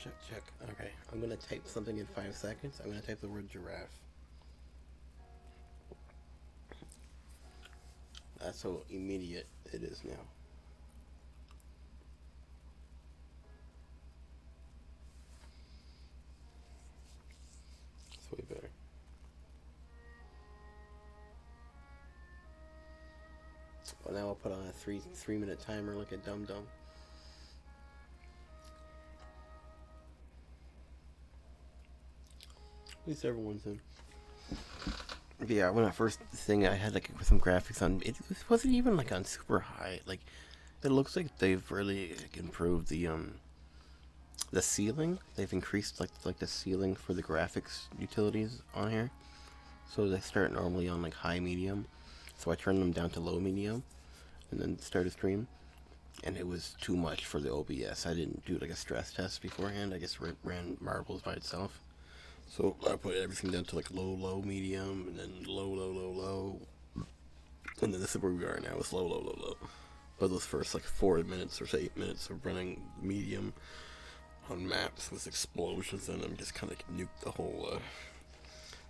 Check, check. Okay, I'm gonna type something in 5 seconds. I'm gonna type the word giraffe. That's how immediate it is now. It's way better. Well, now I'll put on a three minute timer like a dum dum. At least everyone's in. But yeah, when I first thing I had like some graphics on, it wasn't even like on super high. Like it looks like they've really like, improved the ceiling. They've increased like the ceiling for the graphics utilities on here. So they start normally on like high medium. So I turned them down to low medium and then start a stream. And it was too much for the OBS. I didn't do like a stress test beforehand. I just ran marbles by itself. So I put everything down to like low, medium, and then low. And then this is where we are now. It's low. But those first like 4 minutes or 8 minutes of running medium on maps with explosions in them just kind of nuked the whole,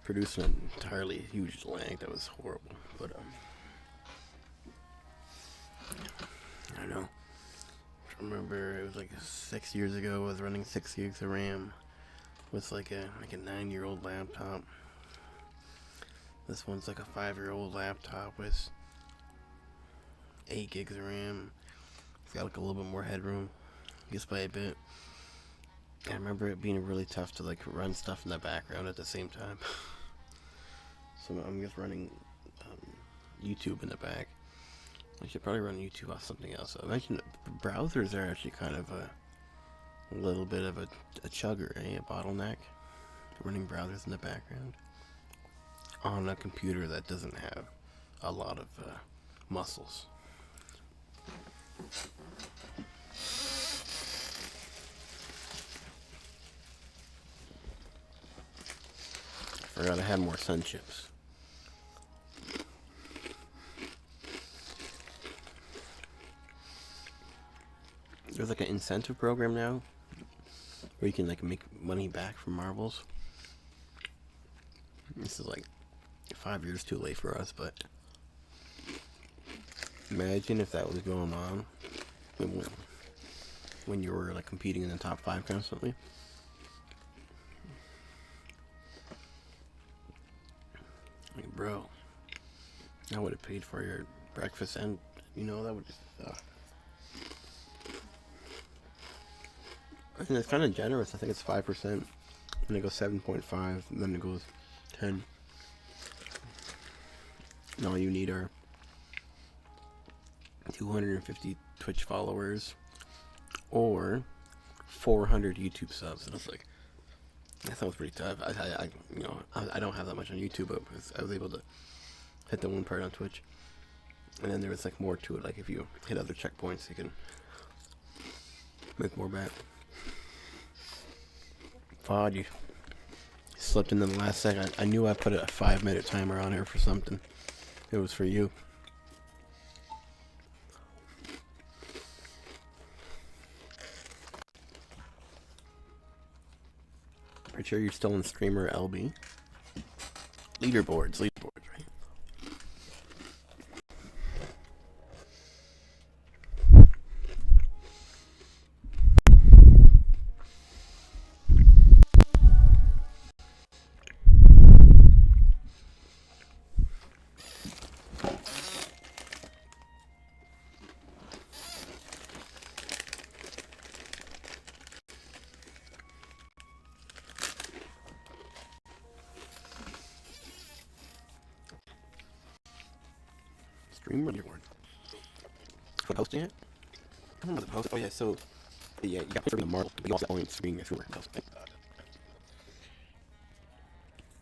producing an entirely huge lag that was horrible. But, I don't know. I remember it was like 6 years ago. I was running 6 gigs of RAM with like a 9-year-old laptop. This one's like a 5-year-old laptop with 8 gigs of RAM. It's got like a little bit more headroom, just by a bit. I remember it being really tough to like run stuff in the background at the same time. So I'm just running YouTube in the back. I should probably run YouTube off something else. I mentioned browsers are actually kind of a little bit of a chugger, a bottleneck. Running browsers in the background on a computer that doesn't have a lot of muscles. Forgot I had more sun chips. There's like an incentive program now where you can like make money back from marbles. This is like 5 years too late for us, but imagine if that was going on when you were like competing in the top 5 constantly. Like, bro, I would have paid for your breakfast, and that would just. And it's kind of generous. I think it's 5%, and it goes 7.5, and then it goes 10. And all you need are 250 Twitch followers or 400 YouTube subs. And it's like, that sounds pretty tough. I don't have that much on YouTube, but I was able to hit the one part on Twitch. And then there was like more to it. Like if you hit other checkpoints, you can make more back. Fod, you slipped in the last second. I knew I put a 5-minute timer on here for something. It was for you. Pretty sure you're still in streamer LB. Leaderboards, right? Streamer leaderboard. For hosting it? I don't remember the post. Oh yeah, so yeah, you got to the marble, but you also points being a streamer hosting.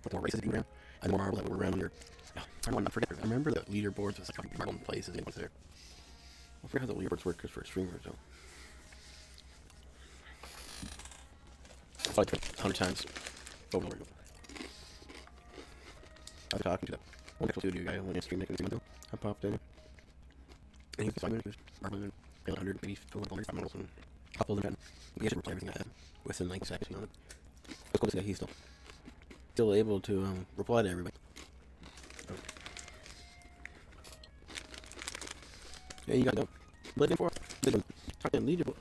With more races being around, and more marble that were around under. Oh, I don't want to forget. I remember the leaderboards was like marble in places and there. I forget how the leaderboards work for streamers though. I've played it 100 times over and over again. I was talking to that one actual studio guy when I streamed making ago. I popped in, and he was 5 minutes, marble, 100, maybe 200 marbles, and couple of them. You should reply everything I have within like seconds. You know, it's cool to see that he's still able to reply to everybody. Yeah, you got to let him for. I can lead you.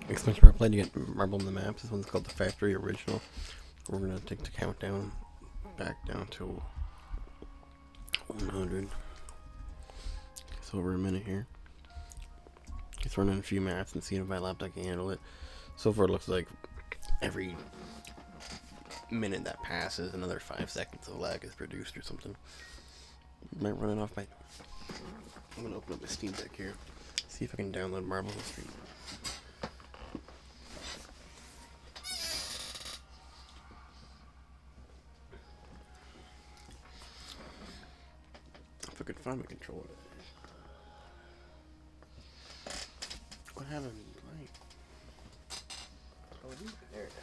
Expansion for play to get marble in the maps. This one's called the Factory Original. We're gonna take the countdown back down to 100. So over a minute here. Just running a few maps and seeing if my laptop can handle it. So far, it looks like every minute that passes, another 5 seconds of lag is produced or something. Might run it off my. I'm gonna open up my Steam Deck here. See if I can download Marble History. If I could find my controller. What happened? Right. Oh, there it is.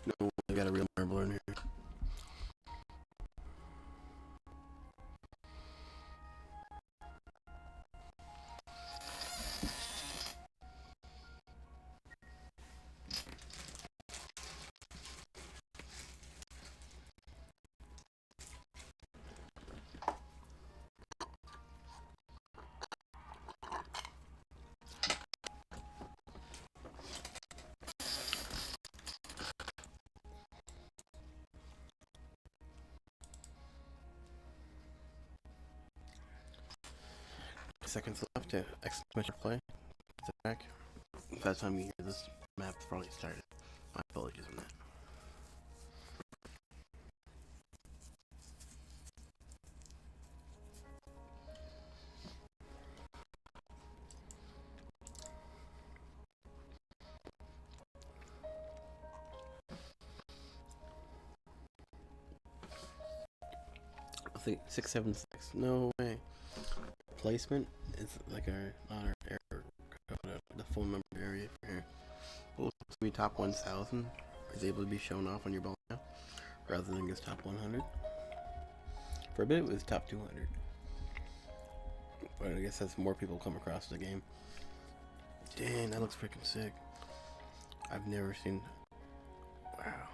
No, I got a real marble in here. Seconds left to exclamation play. It's back. By the time you hear this, map's probably started. My apologies on that. Let's see, 676. No way. Placement is like our not our error. The phone number area for here. Well, it's be top 1,000 is able to be shown off on your ball now, rather than just top 100. For a bit, it was top 200, but I guess as more people come across the game. Dang, that looks freaking sick. I've never seen. Wow.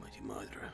Mighty Madra.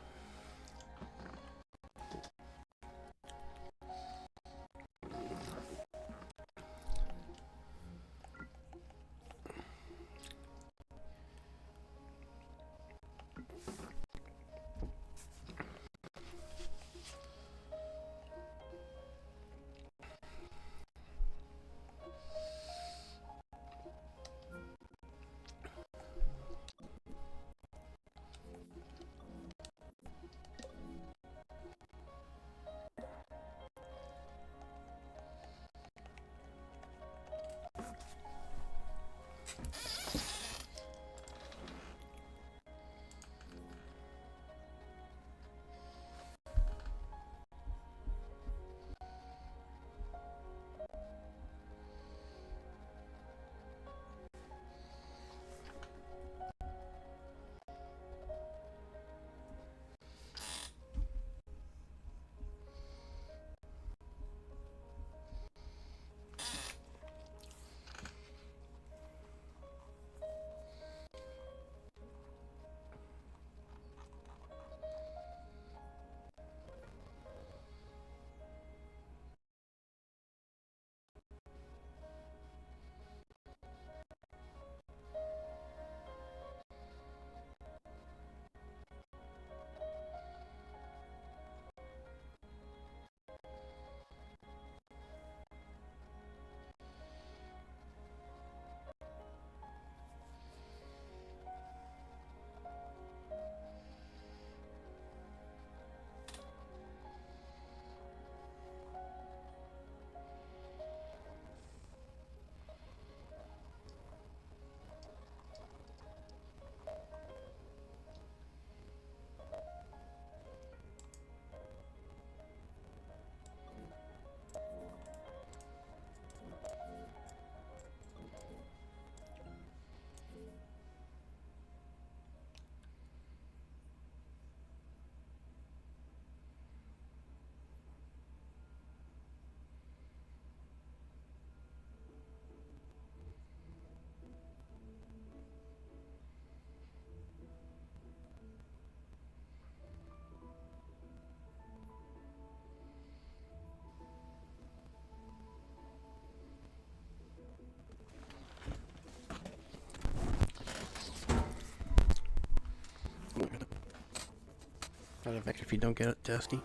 Not effective if you don't get it, Dusty.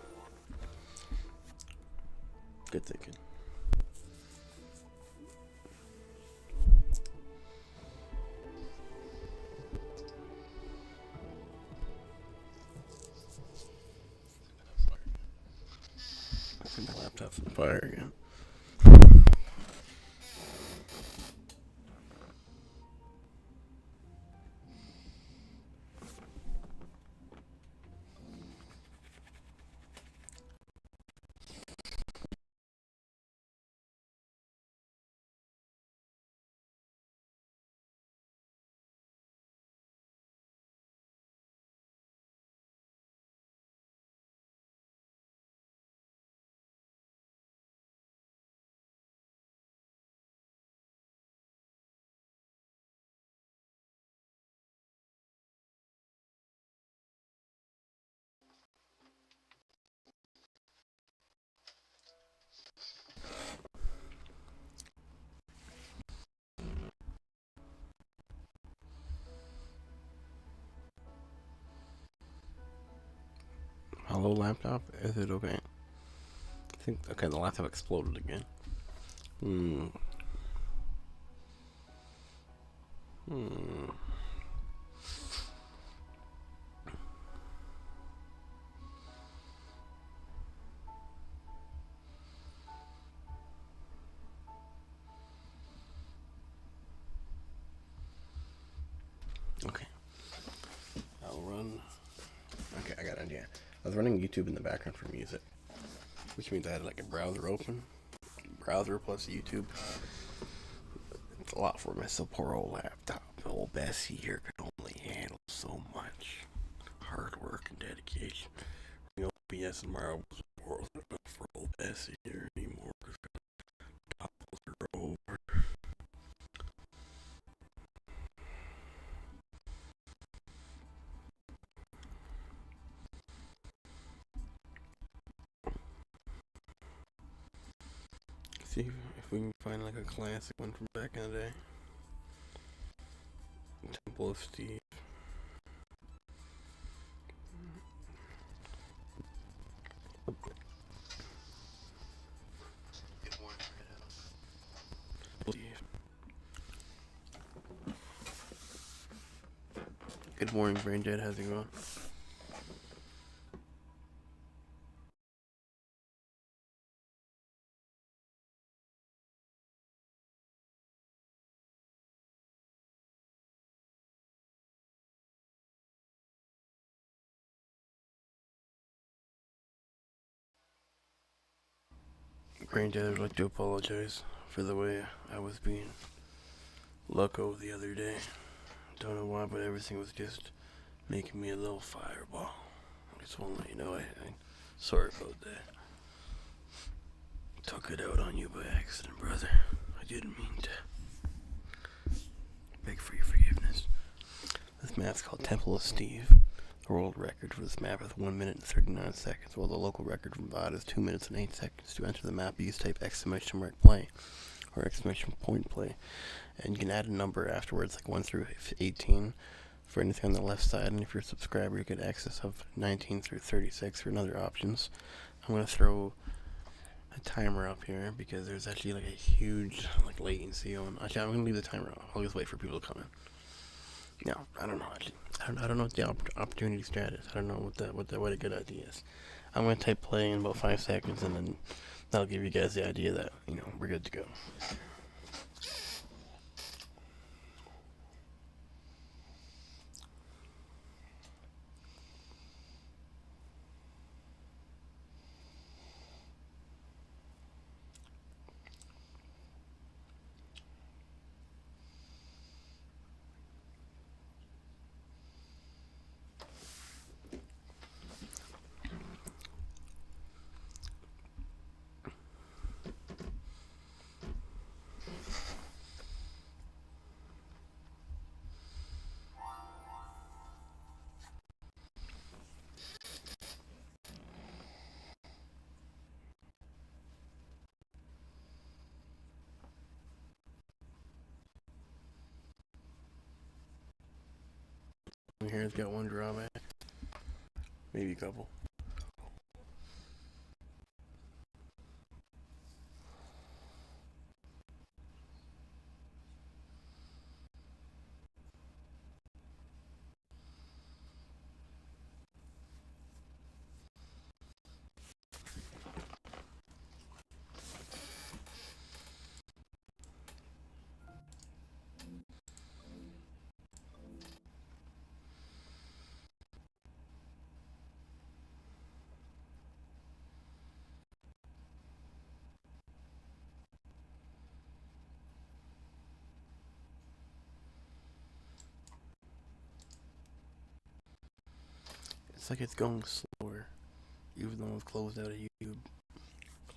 Good thinking. I think my laptop's on fire again. Hello, laptop. Is it okay? I think okay. The laptop exploded again. Hmm. Hmm. Okay. I'll run. Okay, I got an idea. I was running YouTube in the background for music, which means I had like a browser open. Browser plus YouTube. It's a lot for my so poor old laptop. Old Bessie here can only handle so much hard work and dedication. You know, BS and Marvel was not for old Bessie here anymore because topples are over. See if we can find like a classic one from back in the day. Temple of Steve. Good morning, Brain Dead. How's it going? Brain Dead, I'd like to apologize for the way I was being loco the other day. Don't know why, but everything was just making me a little fireball. I just want to let you know I sorry about that. Took it out on you by accident, brother. I didn't mean to. Beg for your forgiveness. This map's called Temple of Steve. The world record for this map is 1 minute and 39 seconds, while the local record from VOD is 2 minutes and 8 seconds. To enter the map, use type exclamation mark play or exclamation point play, and you can add a number afterwards, like 1 through 18 for anything on the left side, and if you're a subscriber, you get access of 19 through 36 for other options. I'm going to throw a timer up here because there's actually like a huge like latency on. Actually, I'm going to leave the timer off. I'll just wait for people to come in. No, I don't know. Actually, I don't know what the opportunity strat is. I don't know what a good idea is. I'm gonna type play in about 5 seconds, and then that'll give you guys the idea that we're good to go. Here's got one drawback, maybe a couple. It's like it's going slower, even though it's closed out of YouTube,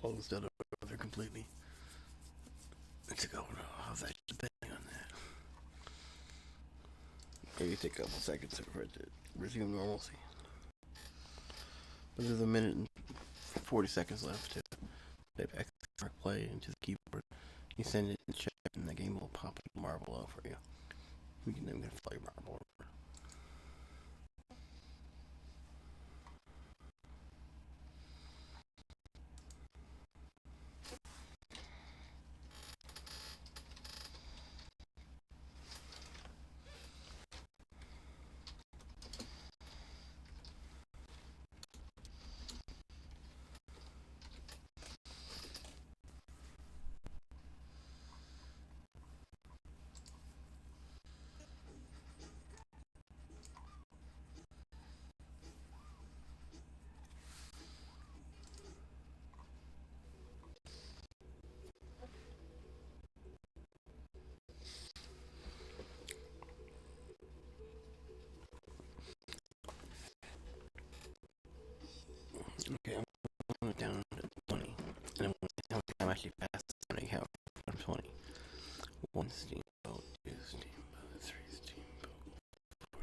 closed out of other completely. It's like, oh no, how's that depending on that? Maybe take a couple seconds for it to resume normalcy. But there's 1 minute and 40 seconds left to type X play into the keyboard. You send it in chat, and the game will pop a marble out for you. We can then fly your marble over. actually fast when I count from 20. One steamboat, two steamboat, three steamboat, four,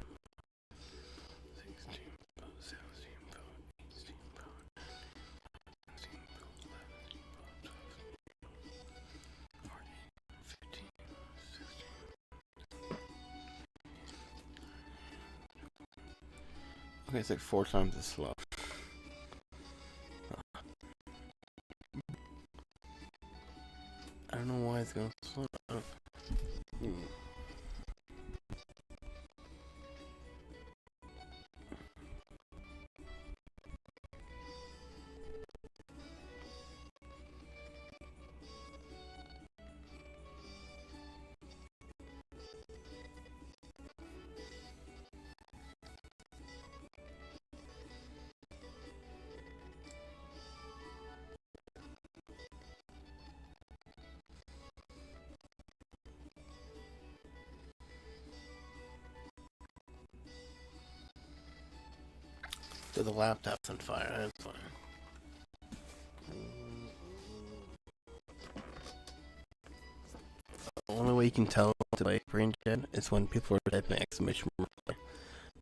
six steamboat, seven steamboat, eight steamboat, nine steamboat, 11 steamboat, 12 steamboat, 14, 15, 16. Okay, it's like 4 times as slow. I don't know why it's going slow. So the laptop's on fire. That's fine. The only way you can tell to like brain dead is when people are typing exclamation mark.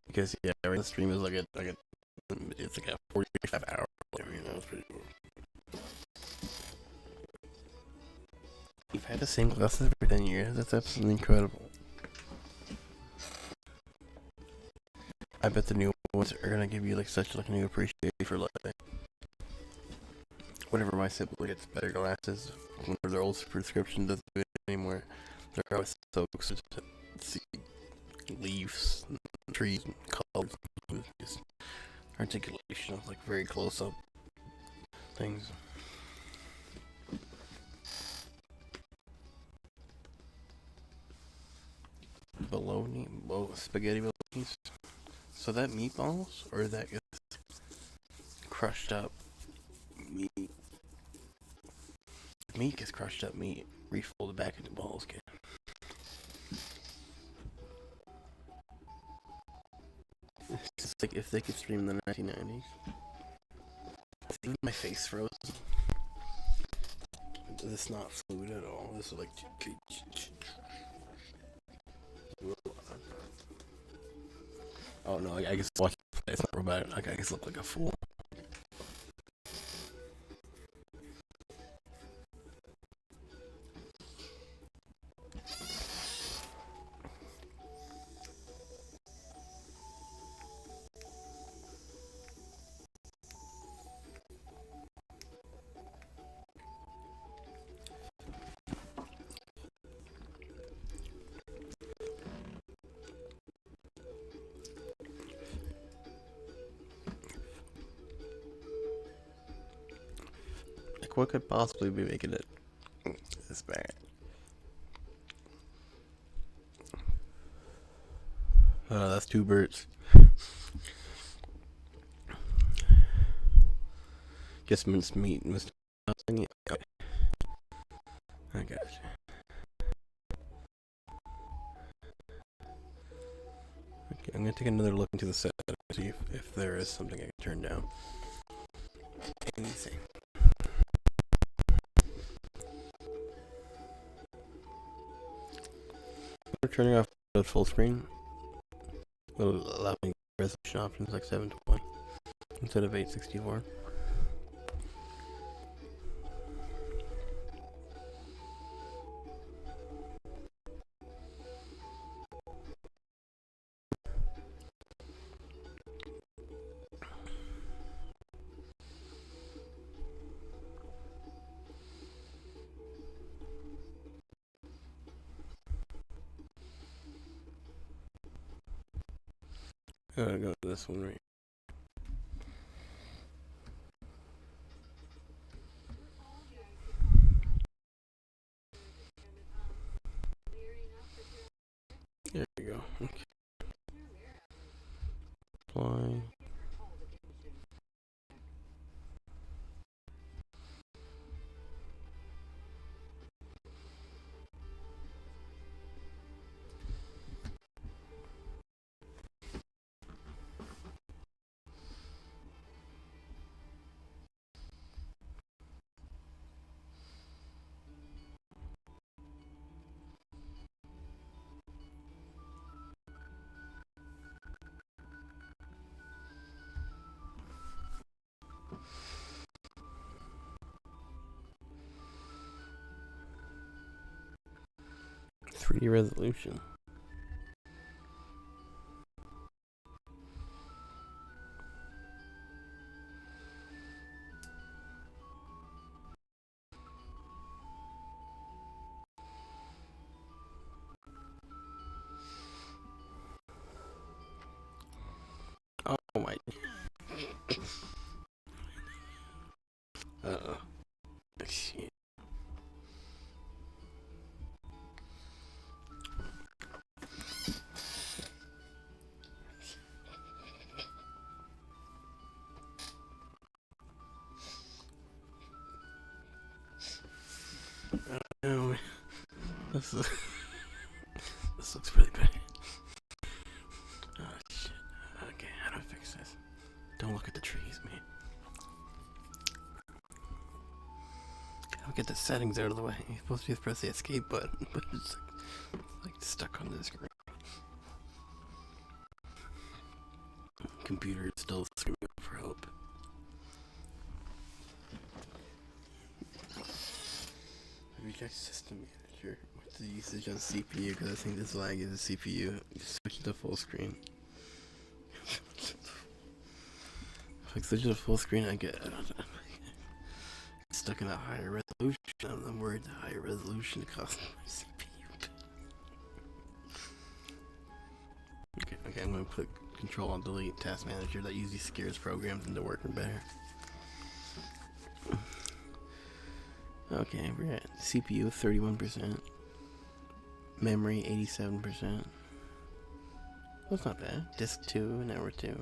Because yeah, right, the stream is it's like a 45 hour. You know, it's pretty cool. You've had the same glasses for 10 years. That's absolutely incredible. I bet the new ones are gonna give you like such like a new appreciation for like whenever my sibling gets better glasses, whenever their old prescription doesn't do it anymore, they're always so excited to see leaves, and trees, and colors, just articulation of like very close up things. Bologna, spaghetti bolognese. So that meatballs, or that gets crushed up meat? Meat gets crushed up meat, refolded back into balls again. It's just like if they could stream the 1990s. Even my face froze. This is not fluid at all. This is like. Oh no, I guess watch. It's not robotic. Like, I guess look like a fool. Like, what could possibly be making it this bad? That's 2 birds. Guess minced meat was. Okay. I got you. Okay, I'm gonna take another look into the set to see if there is something I can turn down. Anything. We're turning off the full screen. Will allow me resolution options like 720 instead of 864. I'm gonna go to this one right. There you go. Okay. Apply. 3D resolution. Oh my. Uh-oh. Shit. No. This looks really bad. Oh shit. Okay, how do I fix this? Don't look at the trees, man. I'll get the settings out of the way. You're supposed to just press the escape button, but it's like stuck on the screen. Computer is still screaming for help. Reject system manager. What's the usage on CPU? Because I think this lag is the CPU. Just switch to full screen. If I switch to full screen, I get stuck in a higher resolution. I'm worried the higher resolution costs my CPU. Okay, I'm gonna click Control on Delete Task Manager. That usually scares programs into working better. Okay, we're at CPU 31%, memory 87%. That's not bad. Disk 2, now we're 2.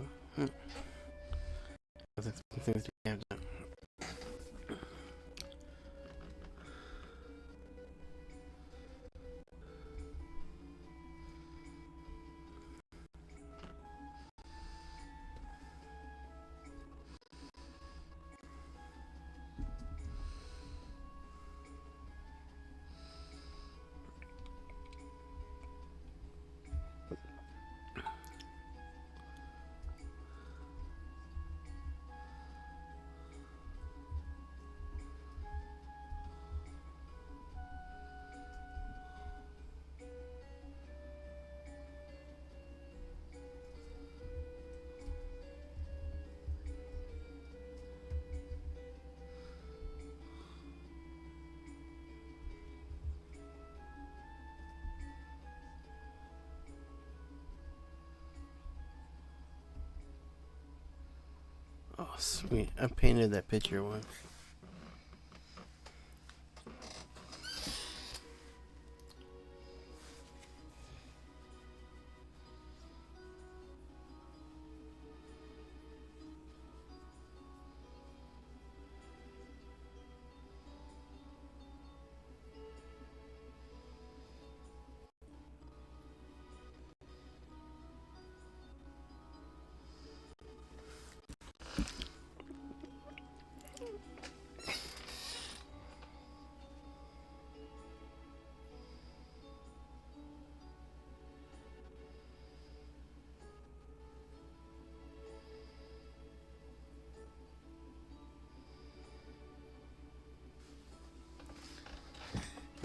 Oh, sweet. I painted that picture once.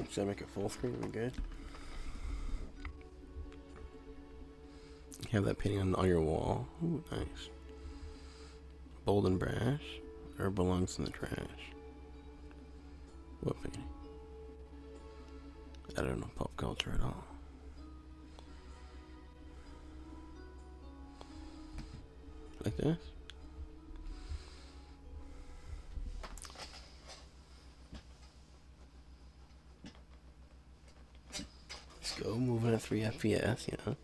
Should I make it full screen? We good? You have that painting on your wall. Ooh, nice. Bold and brash, or belongs in the trash. What painting? I don't know pop culture at all. Like this? Let's go, moving at 3 FPS, you know.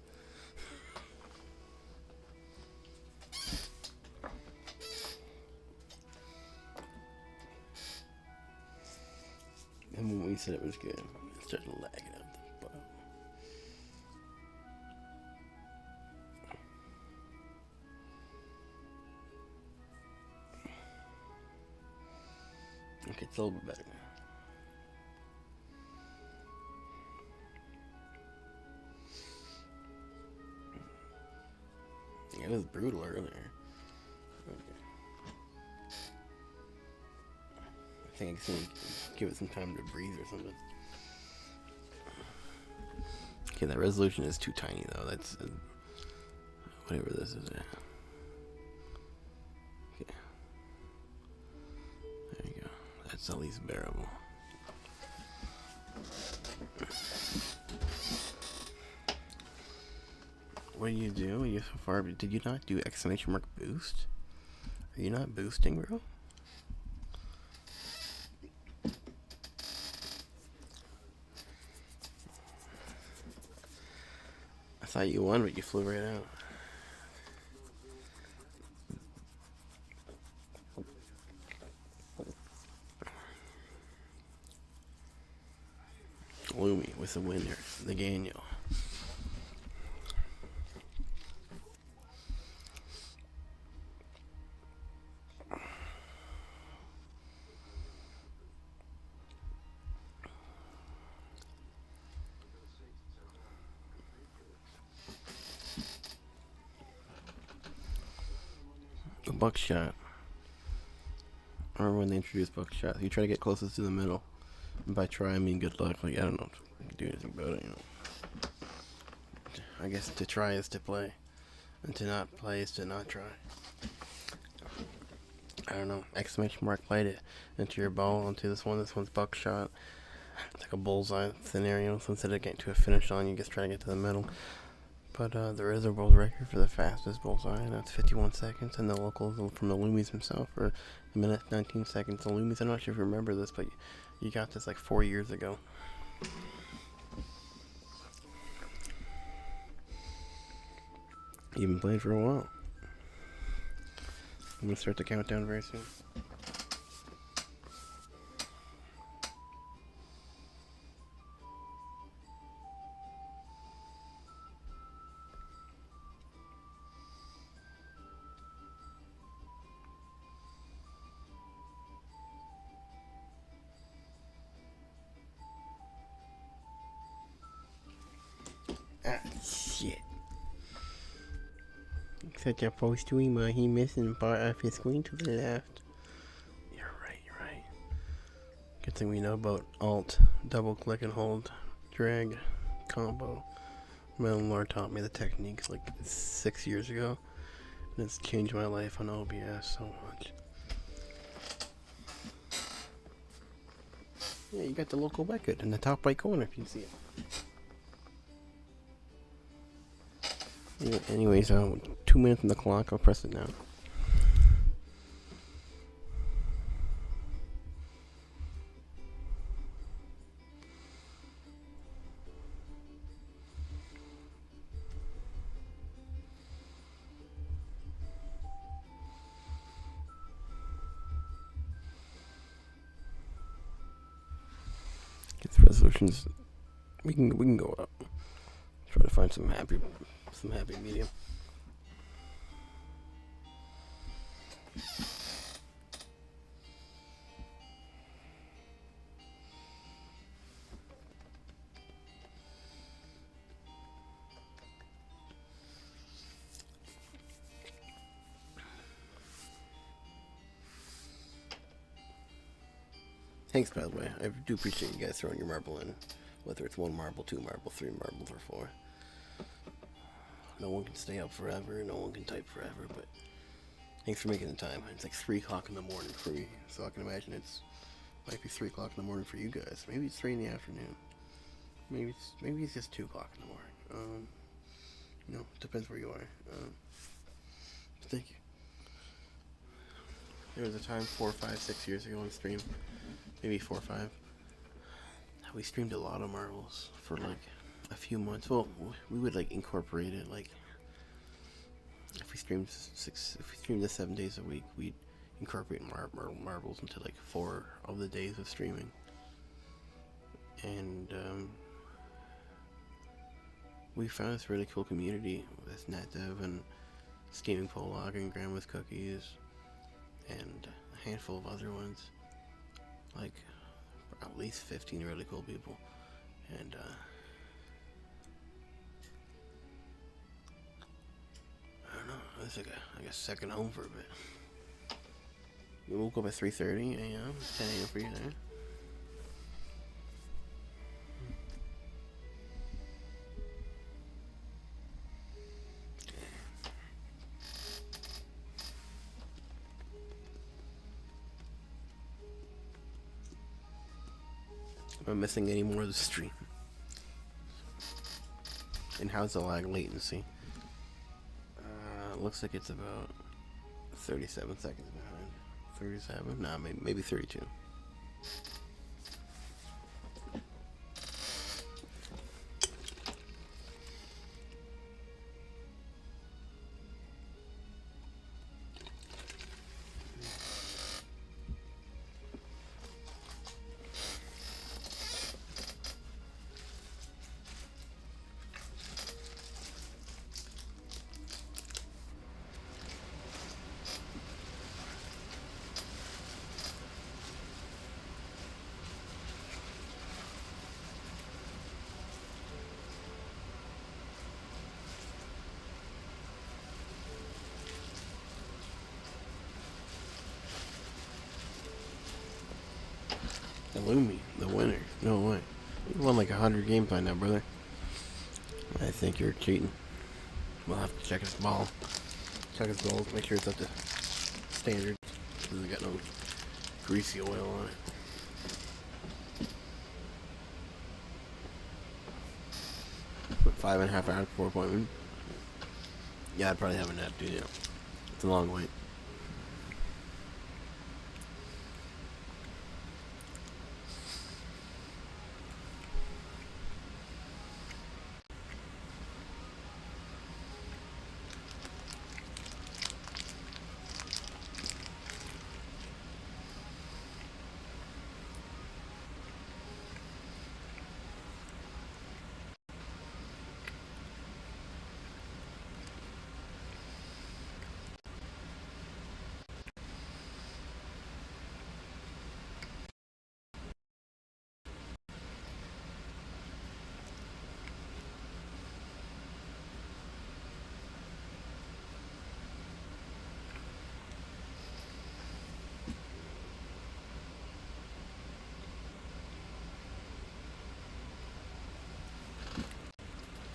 And when we said it was good, it started lagging out the bottom. Okay, it's a little bit better now. Yeah, it was brutal earlier. Okay. I think I just need to give it some time to breathe or something. Okay, that resolution is too tiny though. That's whatever this is. Okay. There you go. That's at least bearable. What do you do? You so far? Did you not do exclamation mark boost? Are you not boosting, bro? I thought you won, but you flew right out. Lumi with the winner, the Daniel. A buckshot. I remember when they introduced buckshot. You try to get closest to the middle. And by try, I mean good luck. Like, I don't know if I can do anything about it, you know. I guess to try is to play. And to not play is to not try. I don't know. Exclamation mark light it into your ball onto this one. This one's buckshot. It's like a bullseye scenario. So instead of getting to a finish line, you just try to get to the middle. But there is a world record for the fastest bullseye, and that's 51 seconds. And the locals from the Loomies himself for a minute 19 seconds. The Loomies, I'm not sure if you remember this, but you got this like 4 years ago. You've been playing for a while. I'm gonna start the countdown very soon. Ah, shit. Such a pro streamer, he missing part of his screen to the left. You're right. Good thing we know about Alt, double click and hold, drag, combo. My landlord taught me the techniques like 6 years ago, and it's changed my life on OBS so much. Yeah, you got the local record in the top right corner if you see it. Anyways, 2 minutes on the clock. I'll press it now. Get the resolutions. We can go up. Try to find some happy medium. Thanks, by the way. I do appreciate you guys throwing your marble in. Whether it's 1 marble, 2 marble, 3 marbles, or 4. No one can stay up forever. No one can type forever, but thanks for making the time. It's like 3 o'clock in the morning for me, so I can imagine might be 3 o'clock in the morning for you guys. Maybe it's 3 in the afternoon. Maybe it's just 2 o'clock in the morning. Depends where you are. Thank you. There was a time 4, 5, 6 years ago on stream, maybe 4 or 5. We streamed a lot of marbles for like a few months. Well, we would like incorporate it. Like if we streamed 7 days a week, we'd incorporate marbles into like 4 of the days of streaming. And we found this really cool community with NetDev and Scheming Polog and Grandma's Cookies and a handful of other ones. Like at least 15 really cool people. And I don't know, it's like a second home for a bit. We woke up at 3:30 a.m. 10 a.m. for you there. Am I missing any more of the stream? And how's the lag latency? Looks like it's about 37 seconds behind. 37? Nah, maybe 32. Illumi, the winner. No way. You won like 100 games by now, brother. I think you're cheating. We'll have to check his ball. Check his balls, make sure it's up to standard. Doesn't got no greasy oil on it. But 5.5 hours before appointment. Yeah, I'd probably have a nap, dude. Yeah. It's a long wait.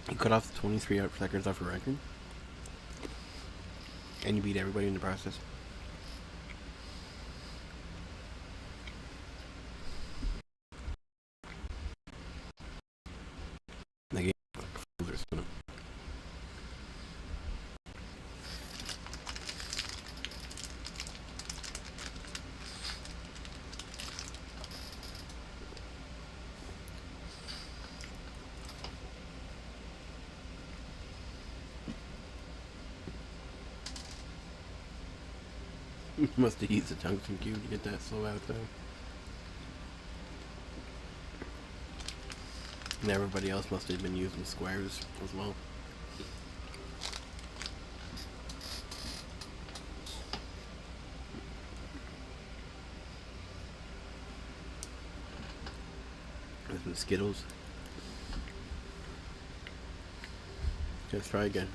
You cut off 23 seconds off your record, and you beat everybody in the process. The game must have used the tungsten cube to get that slow out there. And everybody else must have been using squares as well. There's some Skittles. Let's try again.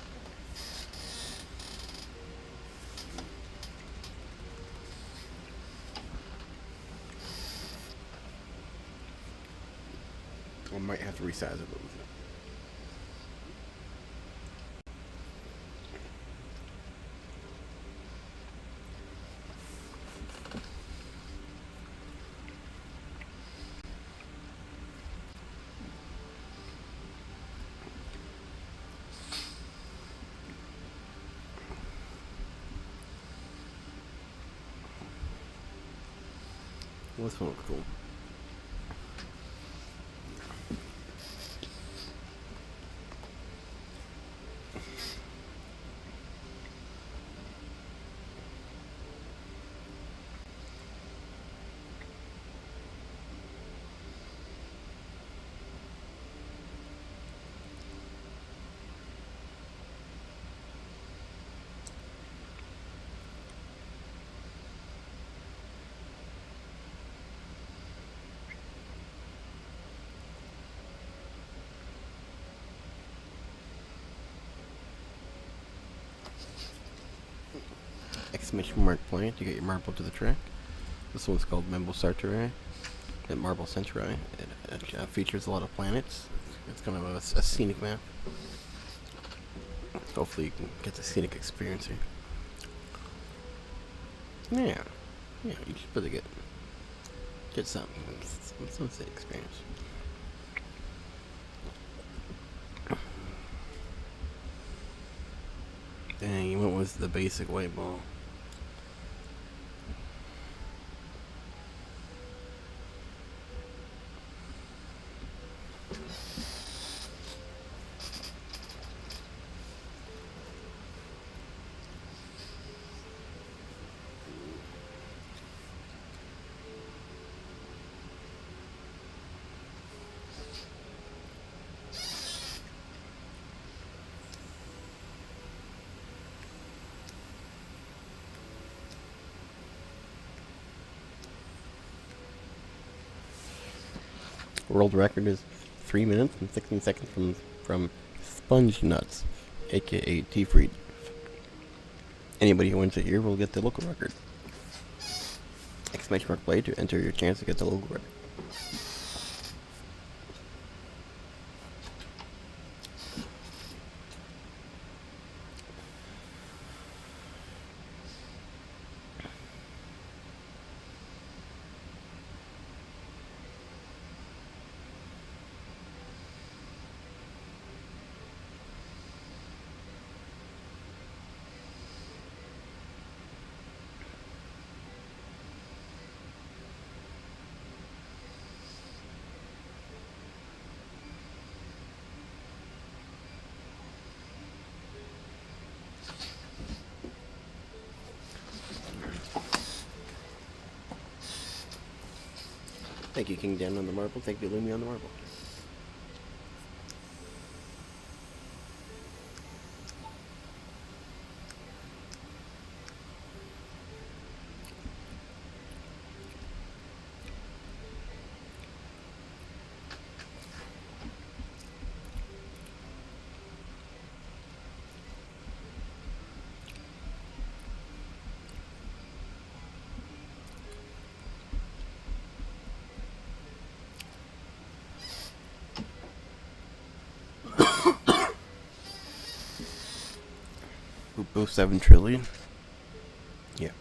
I might have to resize it a little bit. Well, this one looks cool. Exclamation mark plant to get your marble to the track. This one's called Memble Sartere at Marble Centuri. It features a lot of planets. It's kind of a scenic map. Hopefully you can get the scenic experience here. Yeah, you should really get Get some experience. Dang, you went with the basic white ball. World record is 3 minutes and 16 seconds from Sponge Nuts, aka T-Freed. Anybody who wins it here will get the local record. Exclamation mark play to enter your chance to get the local record. Thank you, King Dan on the marble. Thank you, Lumi on the marble. Both 7 trillion. Yeah.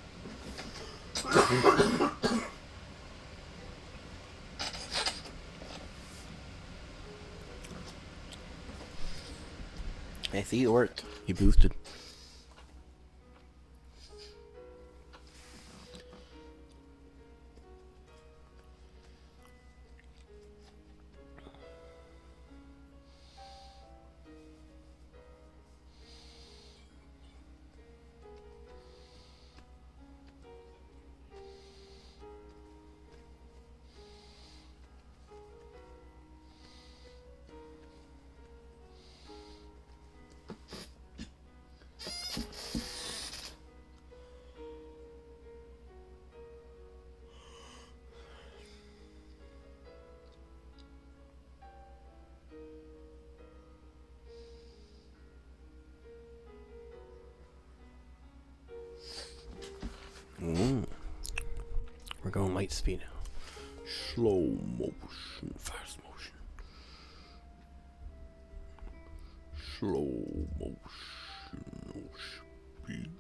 I see it worked. He boosted. We're going light speed now. Slow motion, fast motion. Slow motion, no speed.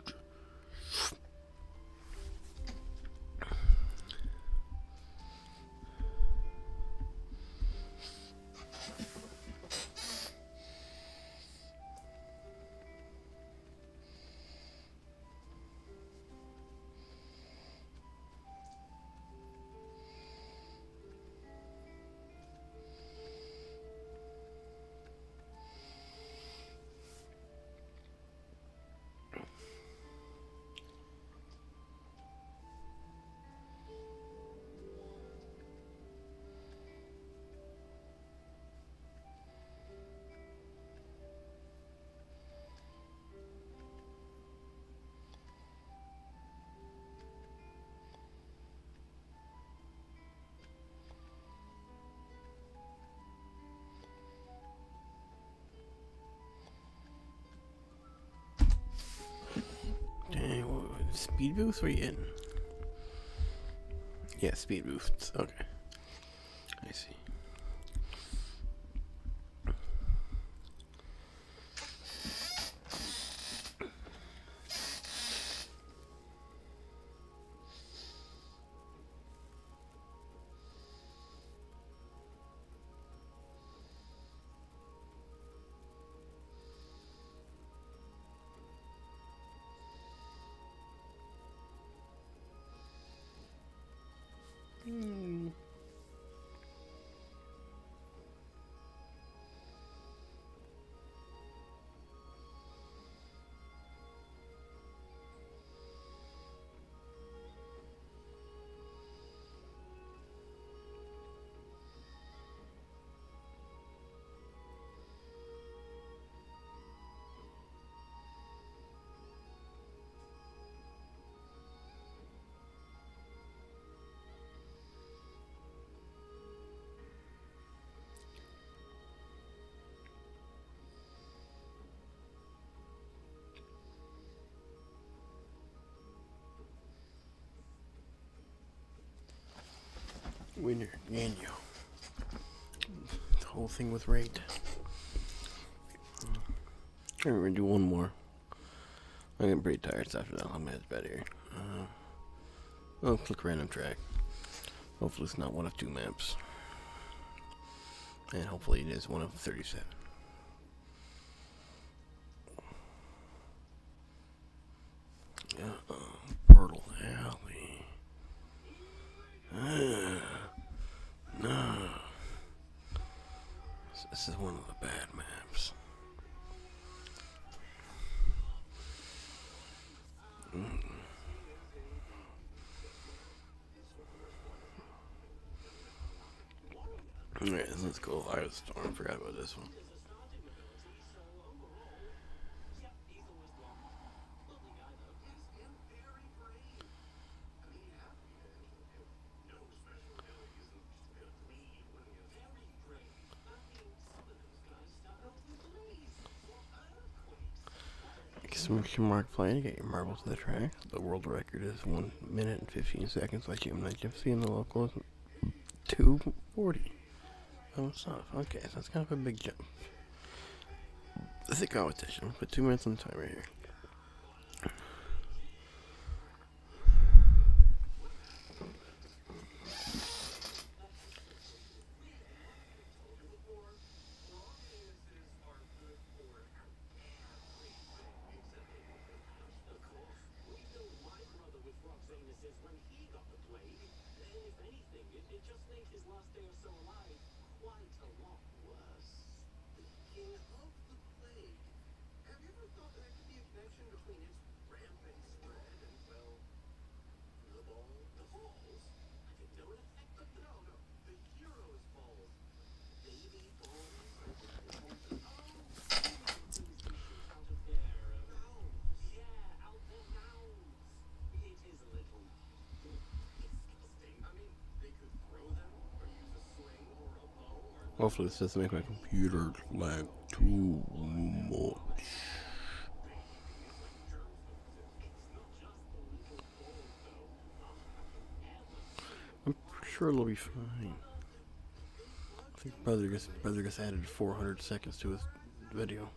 Dang, what speed boost? Where you in? Yeah, speed boosts. Okay. I see. Hmm. Winner, Daniel. The whole thing with rate. I'm gonna do one more. I'm getting pretty tired so after that. I'm gonna head to bed here. I'll click random track. Hopefully it's not one of two maps. And hopefully it is one of 37. Portal Alley. No. This is one of the bad maps. Alright, let's go. I was storm. Forgot about this one. Exclamation mark play to get your marbles to the track. The world record is 1 minute and 15 seconds, like you might have seen the local is 2:40. Oh, stuff. Okay, so that's kind of a big jump. This is a competition. Put 2 minutes on the timer here. Hopefully this doesn't make my computer lag too much. I'm sure it'll be fine. I think brother just added 400 seconds to his video.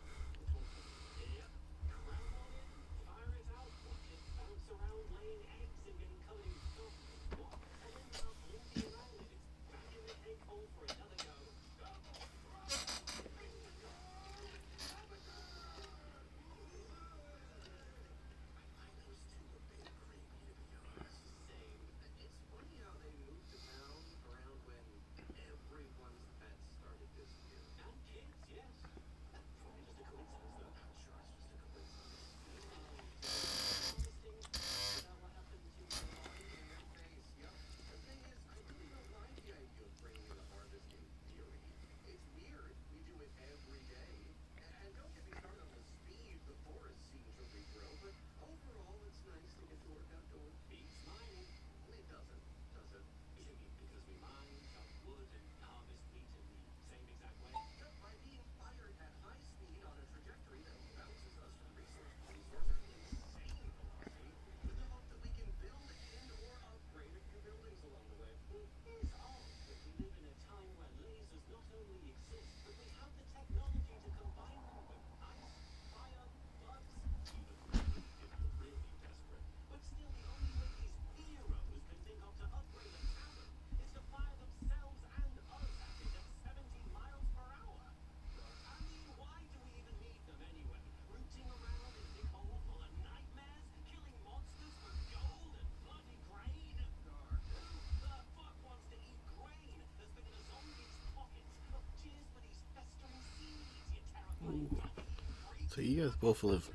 So you guys both live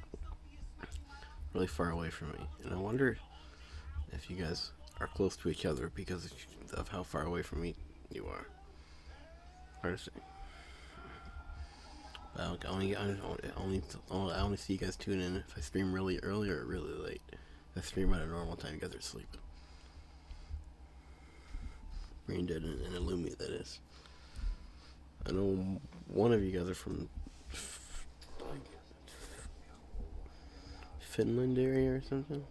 really far away from me, and I wonder if you guys are close to each other because of how far away from me you are. Hard to say. I only see you guys tune in if I stream really early or really late. If I stream at a normal time, you guys are sleeping. Brain dead and Illumi, that is. I know one of you guys are from Finland area or something.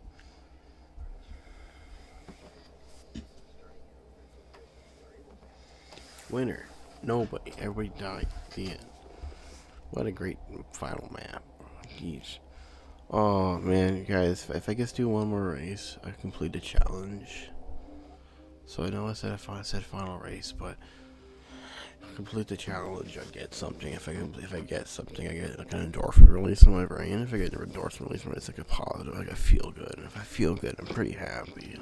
Winner. Nobody. Everybody died. The end. What a great final map. Jeez. Oh man, guys, if I just do one more race, I complete the challenge. So I know I said final race, but complete the challenge, I get something. If I get something, I get like an endorphin release in my brain. If I get an endorphin release, it's like a positive, like I feel good. And if I feel good, I'm pretty happy.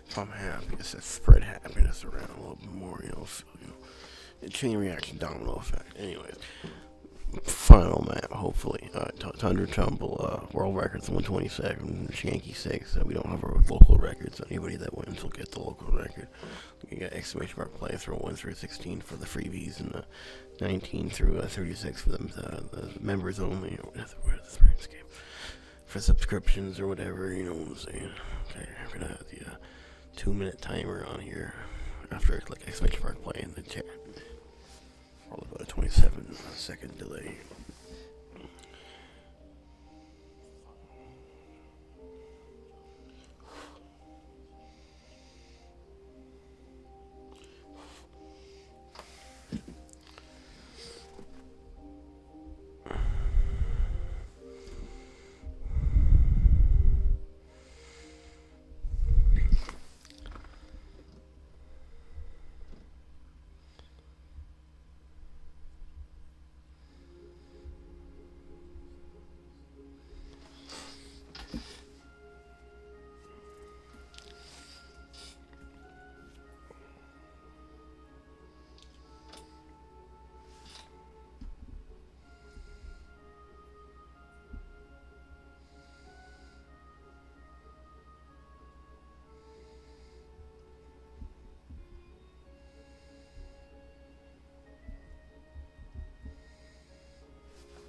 If I'm happy, it's just spread happiness around a little bit more. Chain reaction, domino effect. Anyways, final map, hopefully. Thunder Tumble, world records 127, Shanky 6. We don't have our local records. Anybody that wins will get the local record. You got exclamation mark playthrough 1 through 16 for the freebies and 19 through 36 for the members only, or whatever the RuneScape. For subscriptions or whatever, you know what I'm saying. Okay, I'm gonna have the 2-minute timer on here after I click exclamation mark play in the chat. Probably about a 27-second delay.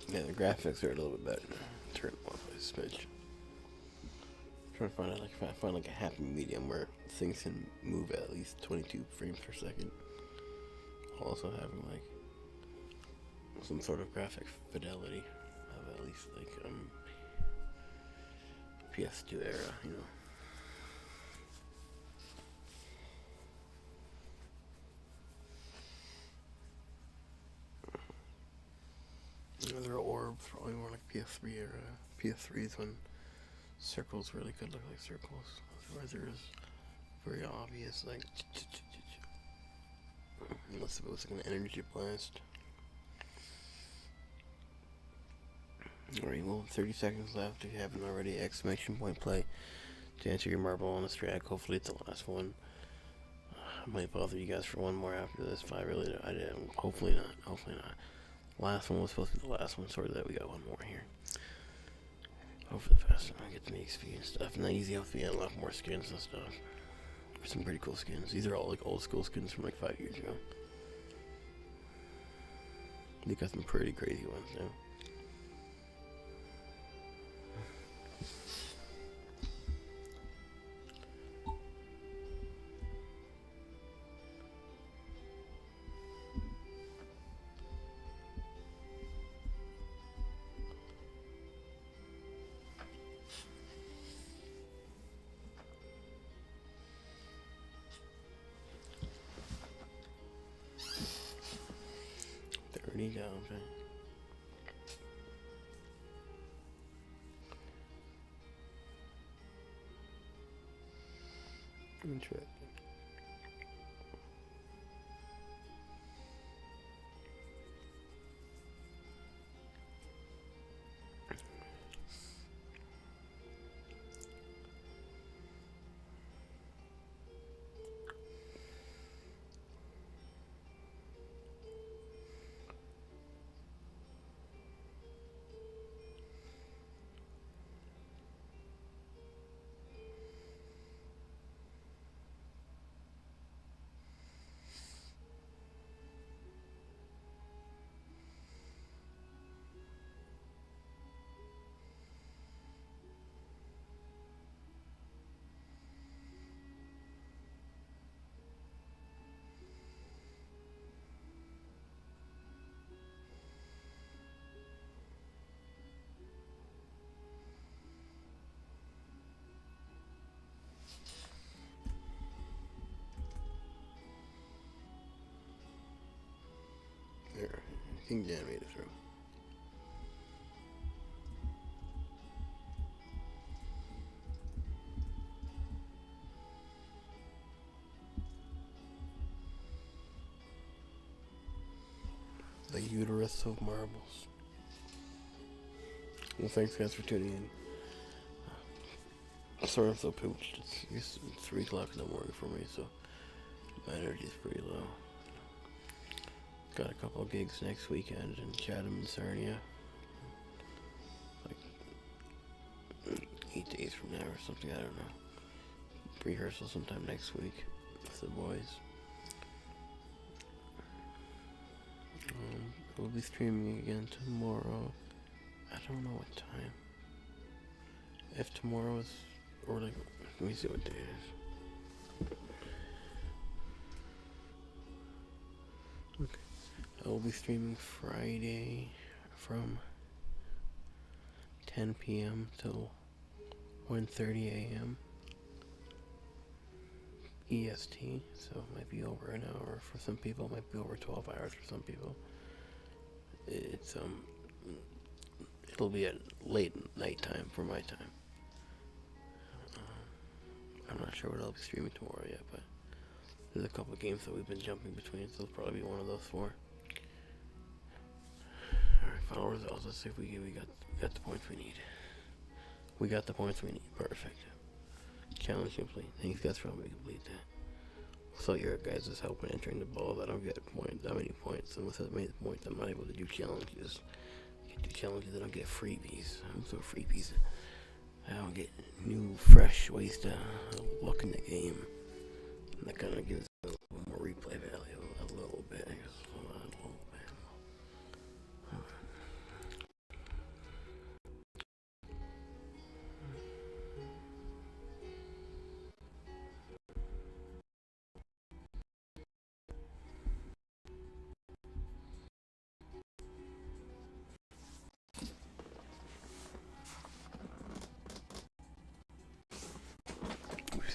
Yeah, the graphics are a little bit better. Turn them on by a smidge. Trying to find if I find like a happy medium where things can move at least 22 frames per second. Also having like some sort of graphic fidelity of at least like PS2 era, There are orbs, probably more like PS3 era. PS3 is when circles really could look like circles. Otherwise, there is very obvious, like, unless it was like an energy blast. Alright, well, 30 seconds left. If you haven't already, exclamation point play to answer your marble on the track. Hopefully, it's the last one. I might bother you guys for one more after this, but I didn't. Hopefully not. Last one was supposed to be the last one. Sorry that we got one more here. Hopefully the fast one I get the XP and stuff. And that easy helps me unlock more skins and stuff. Some pretty cool skins. These are all like old school skins from like 5 years ago. They got some pretty crazy ones now. There you go, okay. Interesting. think Dan made it through. The uterus of marbles. Well, thanks guys for tuning in. Sorry I'm so pooped. It's 3 o'clock in the morning for me, so my energy's pretty low. Got a couple of gigs next weekend in Chatham and Sarnia. Like 8 days from now or something, I don't know. Rehearsal sometime next week with the boys. We'll be streaming again tomorrow. I don't know what time. If tomorrow is, or like, let me see what day it is. Okay. I will be streaming Friday from 10 p.m. till 1:30 a.m. EST, so it might be over an hour for some people, it might be over 12 hours for some people. It's it'll be at late night time for my time. I'm not sure what I'll be streaming tomorrow yet, but there's a couple of games that we've been jumping between, so it'll probably be one of those 4. Alright, final results. Let's see if we got the points we need. We got the points we need. Perfect. Challenge complete. Thanks guys for helping me complete that. So your guys is helping entering the balls. I don't get that many points. Unless I made the points, I'm not able to do challenges. I do challenges, I don't get freebies. I'm so freebies. I don't get new, fresh ways to look in the game. And that kind of gives it a little more replay value, a little bit. I guess. A little bit.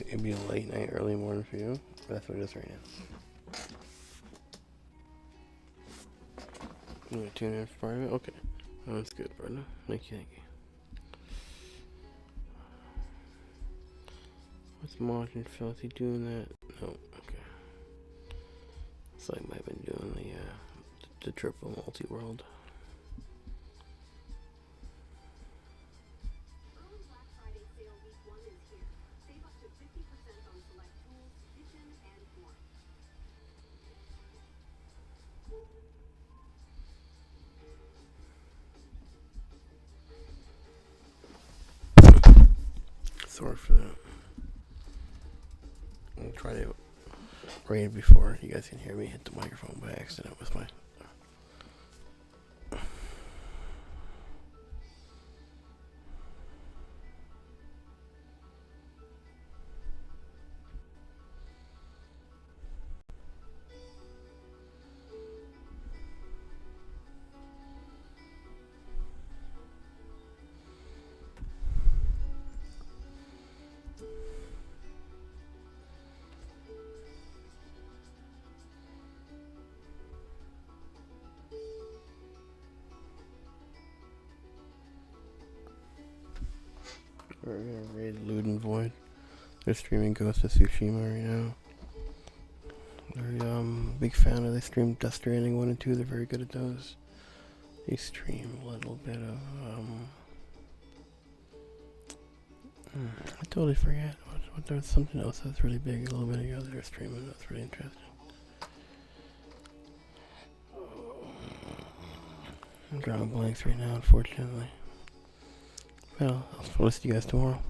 It'd be a late night, early morning for you. That's what it is right now. You want to tune in for part of it? Okay. Oh, that's good, brother. Thank you, thank you. What's Martin Filthy doing that? No, okay. It's like I've been doing the triple multi-world. Sorry for that. I'll try to raid before you guys can hear me hit the microphone by accident with my. We're gonna raid Lewd and Void. They're streaming Ghost of Tsushima right now. They're big fan of. They stream Death Stranding 1 and 2. They're very good at those. They stream a little bit of I totally forget what there's something else that's really big a little bit ago they're streaming. That's really interesting. I'm drawing blanks right now, unfortunately. Well, I'll see you guys tomorrow.